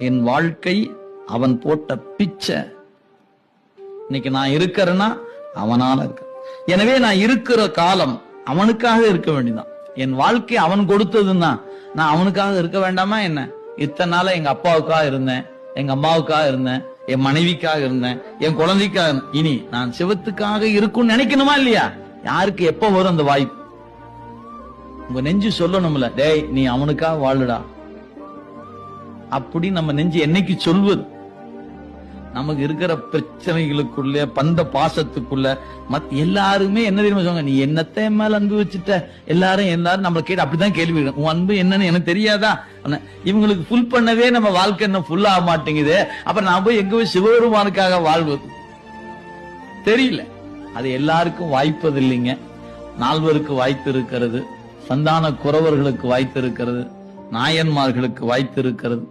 என் வாழ்க்கை அவன் போட்ட பிச்சை. இன்னைக்கு நான் இருக்கிறேன்னா அவனால இருக்க. எனவே நான் இருக்கிற காலம் அவனுக்காக இருக்க வேண்டியதான். என் வாழ்க்கை அவன் கொடுத்ததுன்னா நான் அவனுக்காக இருக்க வேண்டாமா என்ன? இத்தனை நாள எங்க அப்பாவுக்காக இருந்தேன், எங்க அம்மாவுக்காக இருந்தேன், என் மனைவிக்காக இருந்தேன், என் குழந்தைக்காக. இனி நான் சிவத்துக்காக இருக்கும்னு நினைக்கணுமா இல்லையா? யாருக்கு எப்ப வரும் அந்த வாய்ப்பு? உங்க நெஞ்சு சொல்லணும்ல, டேய் நீ அவனுக்காக வாழுடா அப்படி நம்ம நெஞ்சு என்னைக்கு சொல்வது? நமக்கு இருக்கிற பிரச்சனைகளுக்குள்ள பந்த பாசத்துக்குள்ள எல்லாருமே என்ன தெரியுமா சொல்லுவாங்க, நீ என்னத்தை மேல அன்பு வச்சுட்ட? எல்லாரும் நம்மளை கேட்டு அப்படிதான் கேள்வி, உன் அன்பு என்னன்னு எனக்கு தெரியாதா? இவங்களுக்கு ஃபுல் பண்ணவே நம்ம வாழ்க்கை என்ன ஃபுல் ஆக மாட்டேங்குது. அப்புறம் நான் போய் எங்க போய் சிவபெருமானுக்காக வாழ்வது? தெரியல. அது எல்லாருக்கும் வாய்ப்பது இல்லைங்க. நால்வருக்கு வாய்ப்பு இருக்கிறது, சந்தான குறவர்களுக்கு வாய்ப்பு இருக்கிறது, நாயன்மார்களுக்கு வாய்ப்பு இருக்கிறது.